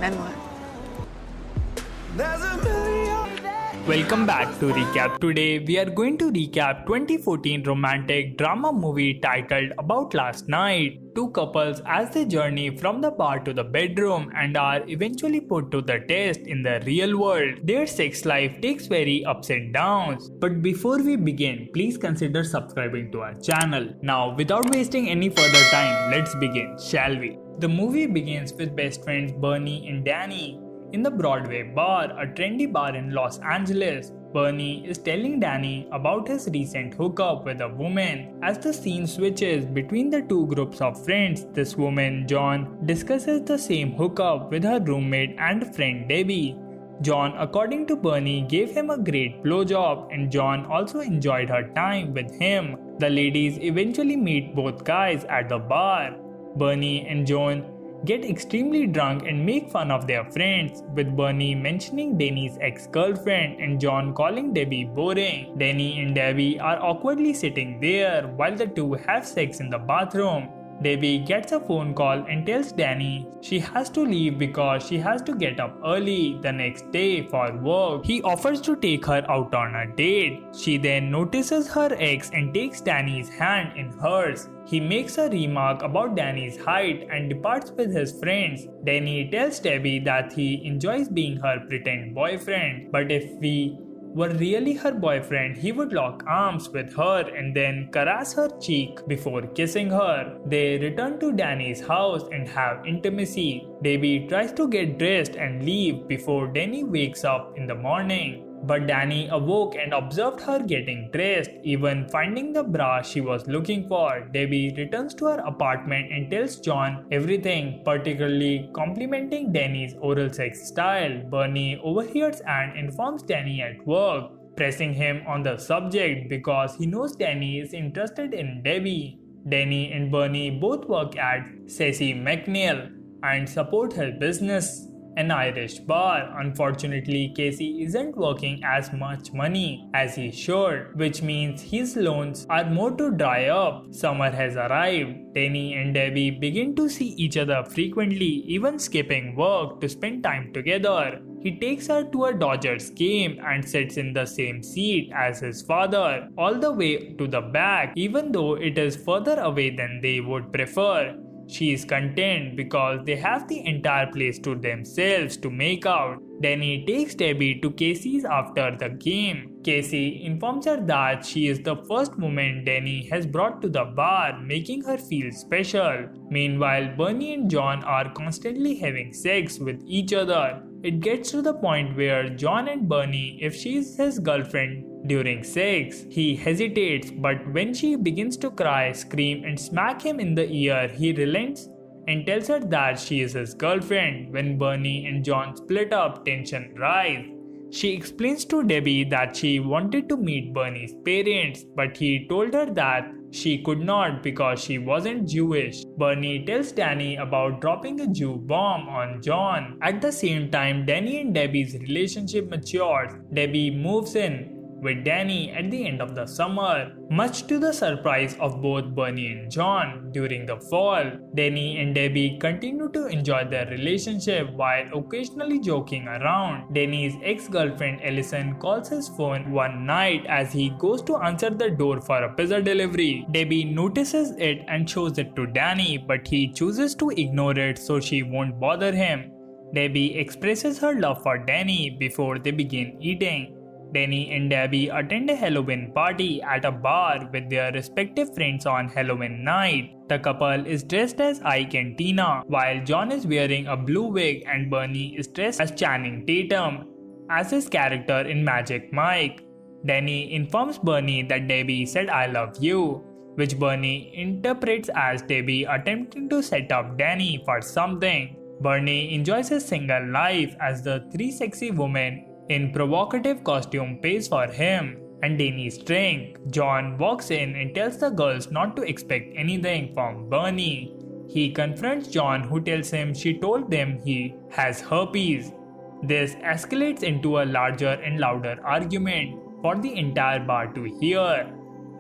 Then what? Welcome back to Recap. Today we are going to recap 2014 romantic drama movie titled About Last Night. Two couples as they journey from the bar to the bedroom and are eventually put to the test in the real world. Their sex life takes very ups and downs. But before we begin, please consider subscribing to our channel. Now without wasting any further time, let's begin, shall we? The movie begins with best friends Bernie and Danny in the Broadway bar, a trendy bar in Los Angeles. Bernie is telling Danny about his recent hookup with a woman. As the scene switches between the two groups of friends, this woman, John, discusses the same hookup with her roommate and friend Debbie. John, according to Bernie, gave him a great blowjob, and John also enjoyed her time with him. The ladies eventually meet both guys at the bar. Bernie and John get extremely drunk and make fun of their friends, with Bernie mentioning Danny's ex-girlfriend and John calling Debbie boring. Danny and Debbie are awkwardly sitting there while the two have sex in the bathroom. Debbie gets a phone call and tells Danny she has to leave because she has to get up early the next day for work. He offers to take her out on a date. She then notices her ex and takes Danny's hand in hers. He makes a remark about Danny's height and departs with his friends. Danny tells Debbie that he enjoys being her pretend boyfriend, but if we were really her boyfriend, he would lock arms with her and then caress her cheek before kissing her. They return to Danny's house and have intimacy. Debbie tries to get dressed and leave before Danny wakes up in the morning. But Danny awoke and observed her getting dressed, even finding the bra she was looking for. Debbie returns to her apartment and tells John everything, particularly complimenting Danny's oral sex style. Bernie overhears and informs Danny at work, pressing him on the subject because he knows Danny is interested in Debbie. Danny and Bernie both work at Ceci McNeil and support her business, an Irish bar. Unfortunately, Casey isn't working as much money as he should, which means his loans are more to dry up. Summer has arrived. Danny and Debbie begin to see each other frequently, even skipping work to spend time together. He takes her to a Dodgers game and sits in the same seat as his father, all the way to the back, even though it is further away than they would prefer. She is content because they have the entire place to themselves to make out. Danny takes Debbie to Casey's after the game. Casey informs her that she is the first woman Danny has brought to the bar, making her feel special. Meanwhile, Bernie and John are constantly having sex with each other. It gets to the point where John and Bernie, if she is his girlfriend during sex, he hesitates, but when she begins to cry, scream and smack him in the ear, he relents and tells her that she is his girlfriend. When Bernie and John split up, tension rises. She explains to Debbie that she wanted to meet Bernie's parents, but he told her that she could not because she wasn't Jewish. Bernie tells Danny about dropping a Jew bomb on John. At the same time, Danny and Debbie's relationship matures. Debbie moves in with Danny at the end of the summer, much to the surprise of both Bernie and John. During the fall, Danny and Debbie continue to enjoy their relationship while occasionally joking around. Danny's ex-girlfriend Allison calls his phone one night as he goes to answer the door for a pizza delivery. Debbie notices it and shows it to Danny, but he chooses to ignore it so she won't bother him. Debbie expresses her love for Danny before they begin eating. Danny and Debbie attend a Halloween party at a bar with their respective friends on Halloween night. The couple is dressed as Ike and Tina, while John is wearing a blue wig and Bernie is dressed as Channing Tatum, as his character in Magic Mike. Danny informs Bernie that Debbie said "I love you," which Bernie interprets as Debbie attempting to set up Danny for something. Bernie enjoys his single life as the three sexy women in provocative costume pays for him and Danny's drink. John walks in and tells the girls not to expect anything from Bernie. He confronts John, who tells him she told them he has herpes. This escalates into a larger and louder argument for the entire bar to hear.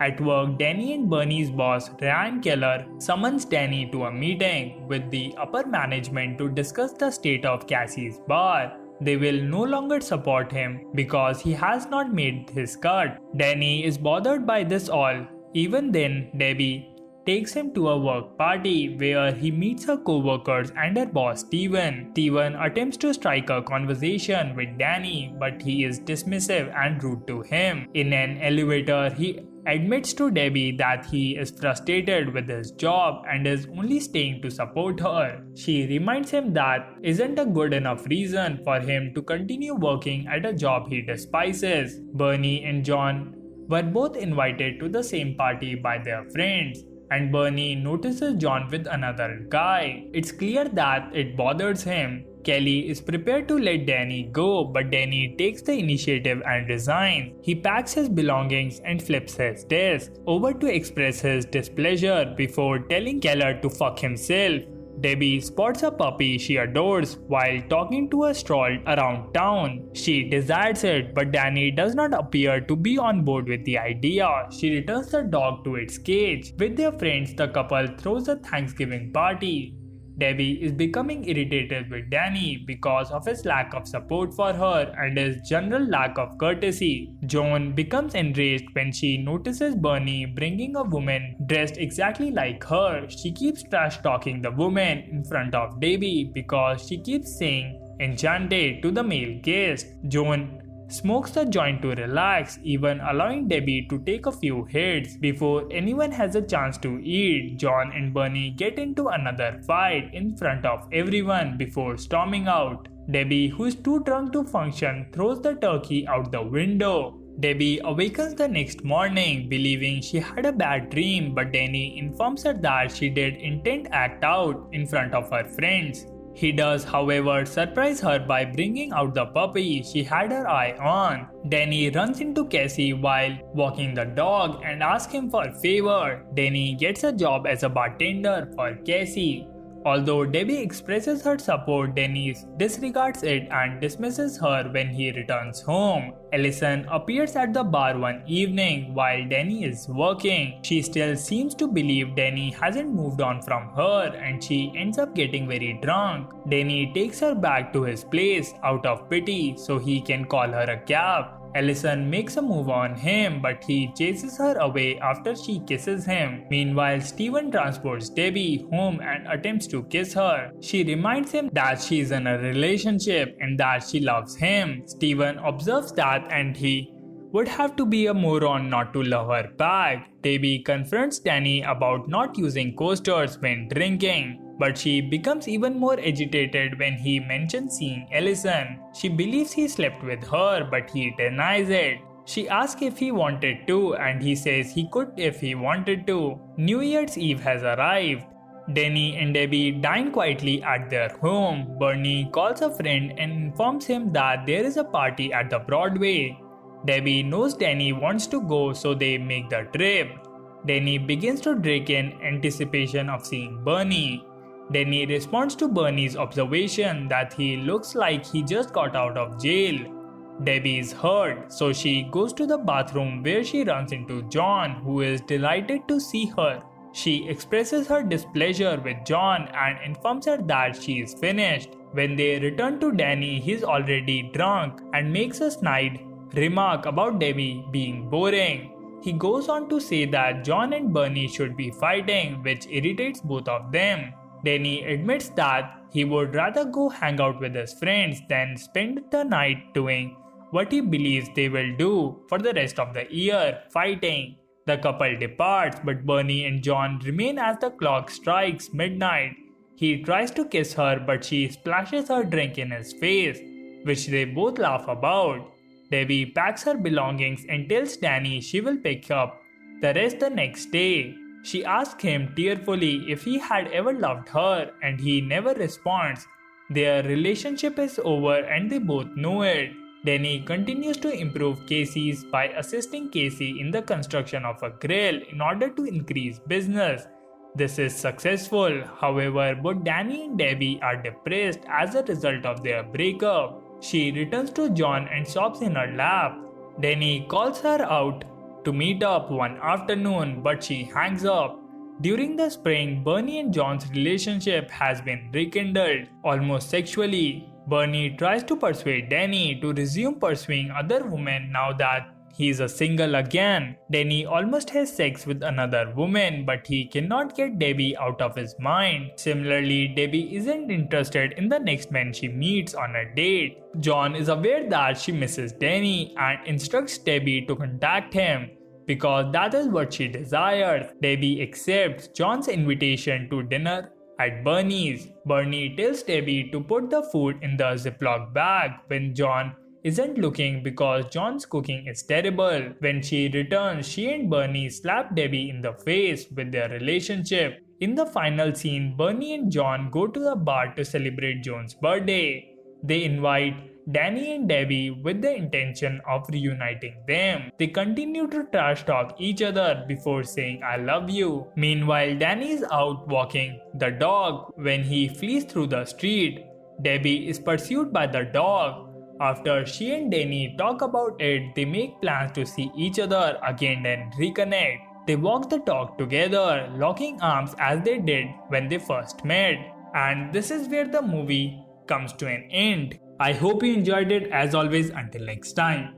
At work, Danny and Bernie's boss, Ryan Keller, summons Danny to a meeting with the upper management to discuss the state of Cassie's bar. They will no longer support him because he has not made his cut. Danny is bothered by this all. Even then, Debbie takes him to a work party where he meets her co-workers and her boss Steven. Steven attempts to strike a conversation with Danny, but he is dismissive and rude to him. In an elevator, he admits to Debbie that he is frustrated with his job and is only staying to support her. She reminds him that isn't a good enough reason for him to continue working at a job he despises. Bernie and John were both invited to the same party by their friends, and Bernie notices John with another guy. It's clear that it bothers him. Kelly is prepared to let Danny go, but Danny takes the initiative and resigns. He packs his belongings and flips his desk over to express his displeasure before telling Keller to fuck himself. Debbie spots a puppy she adores while talking to a stroll around town. She desires it, but Danny does not appear to be on board with the idea. She returns the dog to its cage. With their friends, the couple throws a Thanksgiving party. Debbie is becoming irritated with Danny because of his lack of support for her and his general lack of courtesy. Joan becomes enraged when she notices Bernie bringing a woman dressed exactly like her. She keeps trash talking the woman in front of Debbie because she keeps saying "enchanted" to the male guest. Joan smokes the joint to relax, even allowing Debbie to take a few hits. Before anyone has a chance to eat, John and Bernie get into another fight in front of everyone before storming out. Debbie, who is too drunk to function, throws the turkey out the window. Debbie awakens the next morning believing she had a bad dream, but Danny informs her that she did intent act out in front of her friends. He does, however, surprise her by bringing out the puppy she had her eye on. Danny runs into Cassie while walking the dog and asks him for a favor. Danny gets a job as a bartender for Cassie. Although Debbie expresses her support, Danny disregards it and dismisses her when he returns home. Allison appears at the bar one evening while Danny is working. She still seems to believe Danny hasn't moved on from her and she ends up getting very drunk. Danny takes her back to his place out of pity so he can call her a cab. Allison makes a move on him, but he chases her away after she kisses him. Meanwhile, Steven transports Debbie home and attempts to kiss her. She reminds him that she is in a relationship and that she loves him. Steven observes that and he would have to be a moron not to love her back. Debbie confronts Danny about not using coasters when drinking, but she becomes even more agitated when he mentions seeing Allison. She believes he slept with her, but he denies it. She asks if he wanted to, and he says he could if he wanted to. New Year's Eve has arrived. Danny and Debbie dine quietly at their home. Bernie calls a friend and informs him that there is a party at the Broadway. Debbie knows Danny wants to go, so they make the trip. Danny begins to drink in anticipation of seeing Bernie. Danny responds to Bernie's observation that he looks like he just got out of jail. Debbie is hurt, so she goes to the bathroom where she runs into John, who is delighted to see her. She expresses her displeasure with John and informs her that she is finished. When they return to Danny, he is already drunk and makes a snide remark about Debbie being boring. He goes on to say that John and Bernie should be fighting, which irritates both of them. Danny admits that he would rather go hang out with his friends than spend the night doing what he believes they will do for the rest of the year, fighting. The couple departs, but Bernie and John remain as the clock strikes midnight. He tries to kiss her, but she splashes her drink in his face, which they both laugh about. Debbie packs her belongings and tells Danny she will pick up the rest the next day. She asks him tearfully if he had ever loved her, and he never responds. Their relationship is over and they both know it. Danny continues to improve Casey's by assisting Casey in the construction of a grill in order to increase business. This is successful, however, both Danny and Debbie are depressed as a result of their breakup. She returns to John and sobs in her lap. Danny calls her out to meet up one afternoon, but she hangs up. During the spring, Bernie and John's relationship has been rekindled, almost sexually. Bernie tries to persuade Danny to resume pursuing other women now that he is a single again. Danny almost has sex with another woman, but he cannot get Debbie out of his mind. Similarly, Debbie isn't interested in the next man she meets on a date. John is aware that she misses Danny and instructs Debbie to contact him, because that is what she desires. Debbie accepts John's invitation to dinner at Bernie's. Bernie tells Debbie to put the food in the Ziploc bag when John isn't looking because John's cooking is terrible. When she returns, she and Bernie slap Debbie in the face with their relationship. In the final scene, Bernie and John go to the bar to celebrate John's birthday. They invite Danny and Debbie with the intention of reuniting them. They continue to trash talk each other before saying I love you. Meanwhile, Danny is out walking the dog when he flees through the street. Debbie is pursued by the dog. After she and Danny talk about it, they make plans to see each other again and reconnect. They walk the dog together, locking arms as they did when they first met. And this is where the movie comes to an end. I hope you enjoyed it. As always, until next time.